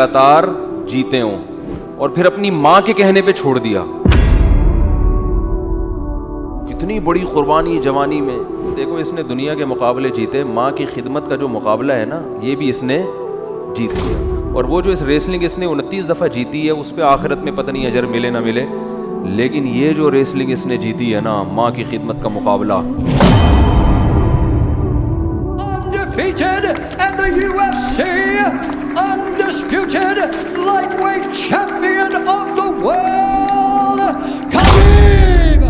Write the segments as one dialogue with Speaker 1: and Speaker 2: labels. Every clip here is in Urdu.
Speaker 1: لگاتار جیتے ہوں اور پھر اپنی ماں کے کہنے پہ چھوڑ دیا. کتنی بڑی قربانی جوانی میں. دیکھو اس نے دنیا کے مقابلے جیتے, ماں کی خدمت کا جو مقابلہ ہے نا یہ بھی اس نے جیت لیا. اور وہ جو اس ریسلنگ اس نے 29 دفعہ جیتی ہے اس پہ آخرت میں پتہ نہیں اجر ملے نہ ملے, لیکن یہ جو ریسلنگ اس نے جیتی ہے نا ماں کی خدمت کا مقابلہ.
Speaker 2: Undefeated and the UFC undisputed lightweight champion of the world, Khabib.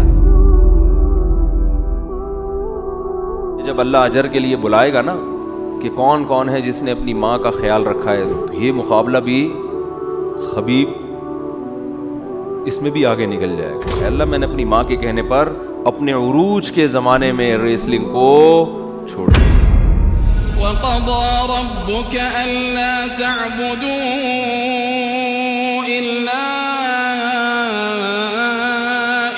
Speaker 1: جب اللہ اجر کے لیے بلائے گا نا کہ کون کون ہے جس نے اپنی ماں کا خیال رکھا ہے, تو یہ مقابلہ بھی خبیب اس میں بھی آگے نکل جائے گا. اے اللہ میں نے اپنی ماں کے کہنے پر اپنے عروج کے زمانے میں ریسلنگ کو چھوڑ دیا.
Speaker 3: وَقَضَى رَبُّكَ أَلَّا تَعْبُدُوا إِلَّا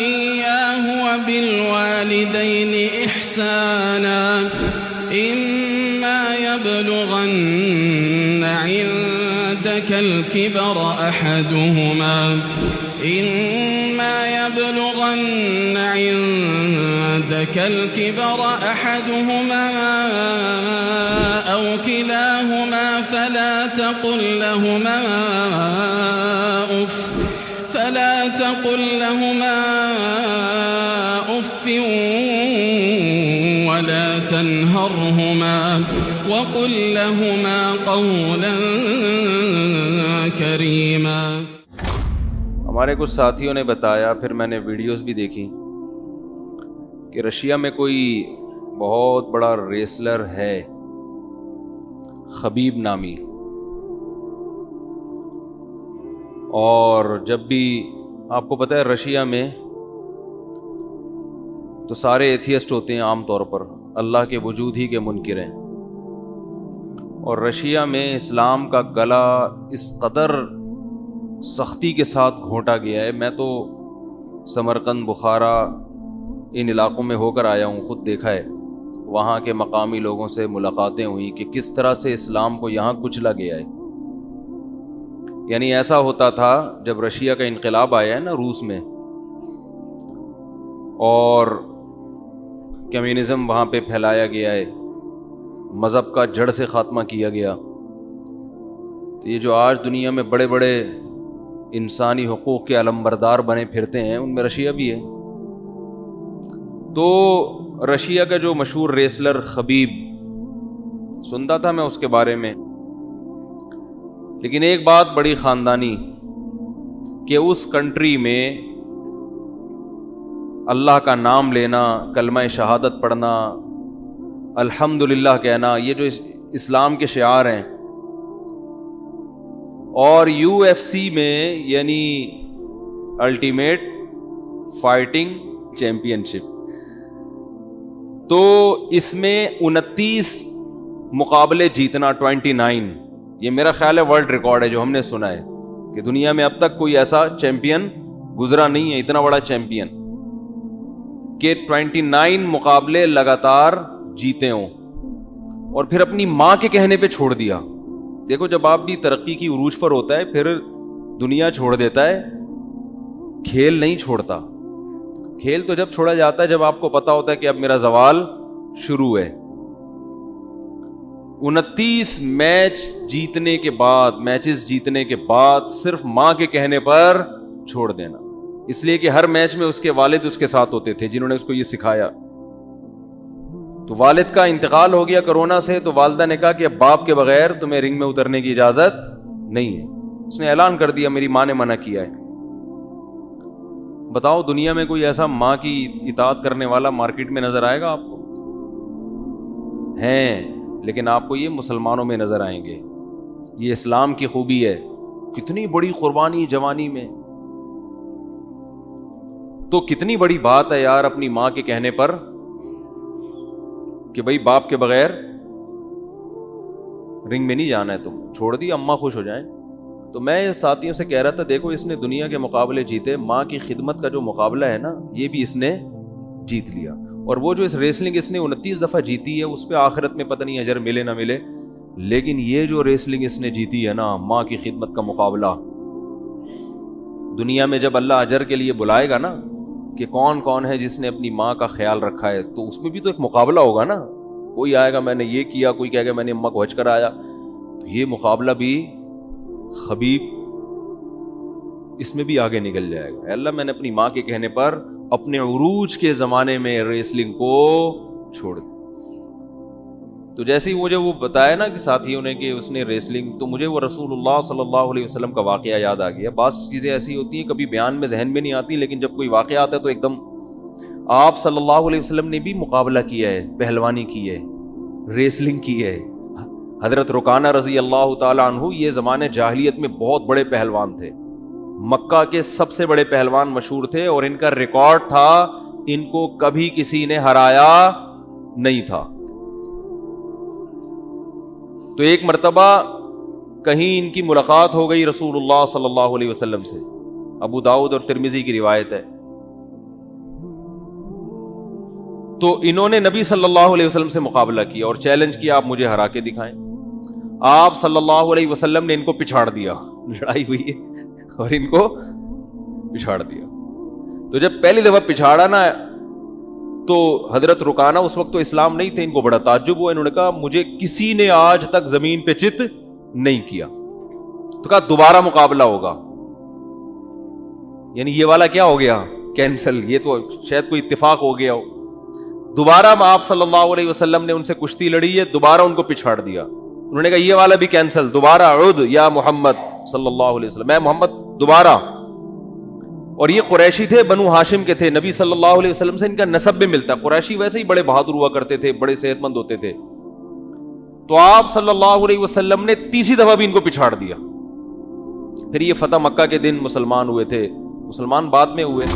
Speaker 3: إِيَّاهُ وَبِالْوَالِدَيْنِ إِحْسَانًا إِمَّا يَبْلُغَنَّ عِندَكَ الْكِبَرَ أَحَدُهُمَا أَوْ كِلَاهُمَا فَلَا تَقُل لَّهُمَا أُفٍّ وَلَا تَنْهَرْهُمَا وَقُل لَّهُمَا قَوْلًا كَرِيمًا.
Speaker 1: ہمارے کچھ ساتھیوں نے بتایا, پھر میں نے ویڈیوز بھی دیکھی کہ رشیا میں کوئی بہت بڑا ریسلر ہے خبیب نامی, اور جب بھی آپ کو پتہ ہے رشیا میں تو سارے ایتھیسٹ ہوتے ہیں عام طور پر, اللہ کے وجود ہی کے منکر ہیں, اور رشیا میں اسلام کا گلا اس قدر سختی کے ساتھ گھونٹا گیا ہے. میں تو سمرقند, بخارا ان علاقوں میں ہو کر آیا ہوں, خود دیکھا ہے, وہاں کے مقامی لوگوں سے ملاقاتیں ہوئی کہ کس طرح سے اسلام کو یہاں کچلا گیا ہے. یعنی ایسا ہوتا تھا جب رشیا کا انقلاب آیا ہے نا روس میں, اور کمیونزم وہاں پہ پھیلایا گیا ہے, مذہب کا جڑ سے خاتمہ کیا گیا, تو یہ جو آج دنیا میں بڑے بڑے انسانی حقوق کے علمبردار بنے پھرتے ہیں ان میں رشیا بھی ہے. تو رشیا کا جو مشہور ریسلر خبیب, سنتا تھا میں اس کے بارے میں, لیکن ایک بات بڑی خاندانی کہ اس کنٹری میں اللہ کا نام لینا, کلمہ شہادت پڑھنا, الحمدللہ کہنا, یہ جو اسلام کے شعار ہیں, اور UFC میں یعنی الٹیمیٹ فائٹنگ چیمپئن شپ, تو اس میں 29 مقابلے جیتنا 29, یہ میرا خیال ہے ورلڈ ریکارڈ ہے جو ہم نے سنا ہے کہ دنیا میں اب تک کوئی ایسا چیمپئن گزرا نہیں ہے, اتنا بڑا چیمپئن کہ 29 مقابلے لگاتار جیتے ہوں اور پھر اپنی ماں کے کہنے پہ چھوڑ دیا. دیکھو جب آپ بھی ترقی کی عروج پر ہوتا ہے پھر دنیا چھوڑ دیتا ہے, کھیل نہیں چھوڑتا. کھیل تو جب چھوڑا جاتا ہے جب آپ کو پتا ہوتا ہے کہ اب میرا زوال شروع ہے. 29 میچز جیتنے کے بعد صرف ماں کے کہنے پر چھوڑ دینا, اس لیے کہ ہر میچ میں اس کے والد اس کے ساتھ ہوتے تھے جنہوں نے اس کو یہ سکھایا. تو والد کا انتقال ہو گیا کرونا سے, تو والدہ نے کہا کہ اب باپ کے بغیر تمہیں رنگ میں اترنے کی اجازت نہیں ہے. اس نے اعلان کر دیا میری ماں نے منع کیا ہے. بتاؤ دنیا میں کوئی ایسا ماں کی اطاعت کرنے والا مارکیٹ میں نظر آئے گا آپ کو؟ ہیں, لیکن آپ کو یہ مسلمانوں میں نظر آئیں گے. یہ اسلام کی خوبی ہے. کتنی بڑی قربانی جوانی میں, تو کتنی بڑی بات ہے یار اپنی ماں کے کہنے پر کہ بھائی باپ کے بغیر رنگ میں نہیں جانا ہے, تم چھوڑ دی, اماں خوش ہو جائیں. تو میں ساتھیوں سے کہہ رہا تھا دیکھو اس نے دنیا کے مقابلے جیتے, ماں کی خدمت کا جو مقابلہ ہے نا یہ بھی اس نے جیت لیا. اور وہ جو اس ریسلنگ اس نے 29 دفعہ جیتی ہے اس پہ آخرت میں پتہ نہیں اجر ملے نہ ملے, لیکن یہ جو ریسلنگ اس نے جیتی ہے نا، ماں کی خدمت کا مقابلہ، دنیا میں جب اللہ اجر کے لیے بلائے گا نا کہ کون کون ہے جس نے اپنی ماں کا خیال رکھا ہے، تو اس میں بھی تو ایک مقابلہ ہوگا نا. کوئی آئے گا میں نے یہ کیا، کوئی کہے گا میں نے اماں کو حج کرایا. تو یہ مقابلہ بھی خبیب اس میں بھی آگے نکل جائے گا. اے اللہ میں نے اپنی ماں کے کہنے پر اپنے عروج کے زمانے میں ریسلنگ کو چھوڑ دیا. تو جیسے ہی مجھے وہ بتایا نا کہ ساتھیوں نے کہ اس نے ریسلنگ، تو مجھے وہ رسول اللہ صلی اللہ علیہ وسلم کا واقعہ یاد آ گیا. بعض چیزیں ایسی ہوتی ہیں کبھی بیان میں ذہن میں نہیں آتی، لیکن جب کوئی واقعہ آتا ہے تو ایک دم. آپ صلی اللہ علیہ وسلم نے بھی مقابلہ کیا ہے، پہلوانی کی ہے، ریسلنگ کی ہے. حضرت رکانہ رضی اللہ تعالیٰ عنہ یہ زمانے جاہلیت میں بہت بڑے پہلوان تھے، مکہ کے سب سے بڑے پہلوان مشہور تھے، اور ان کا ریکارڈ تھا ان کو کبھی کسی نے ہرایا نہیں تھا. تو ایک مرتبہ کہیں ان کی ملاقات ہو گئی رسول اللہ صلی اللہ علیہ وسلم سے. ابو داؤد اور ترمذی کی روایت ہے. تو انہوں نے نبی صلی اللہ علیہ وسلم سے مقابلہ کیا اور چیلنج کیا آپ مجھے ہرا کے دکھائیں. آپ صلی اللہ علیہ وسلم نے ان کو پچھاڑ دیا، لڑائی ہوئی ہے اور ان کو پچھاڑ دیا. تو جب پہلی دفعہ پچھاڑا نا تو حضرت رکانہ اس وقت تو اسلام نہیں تھے، ان کو بڑا تعجب ہوا. انہوں نے کہا مجھے کسی نے آج تک زمین پہ چت نہیں کیا. تو کہا دوبارہ مقابلہ ہوگا. یعنی یہ والا کیا ہو گیا؟ کینسل. یہ تو شاید کوئی اتفاق ہو گیا ہو. دوبارہ آپ صلی اللہ علیہ وسلم نے ان سے کشتی لڑی ہے، دوبارہ ان کو پچھاڑ دیا. انہوں نے کہا یہ والا بھی کینسل، دوبارہ عد یا محمد صلی اللہ علیہ وسلم، میں محمد دوبارہ. اور یہ قریشی تھے، بنو ہاشم کے تھے، نبی صلی اللہ علیہ وسلم سے ان کا نسب بھی ملتا. قریشی ویسے ہی بڑے بہادر ہوا کرتے تھے، بڑے صحت مند ہوتے تھے. تو آپ صلی اللہ علیہ وسلم نے تیسری دفعہ بھی ان کو پچھاڑ دیا. پھر یہ فتح مکہ کے دن مسلمان ہوئے تھے، مسلمان بعد میں ہوئے.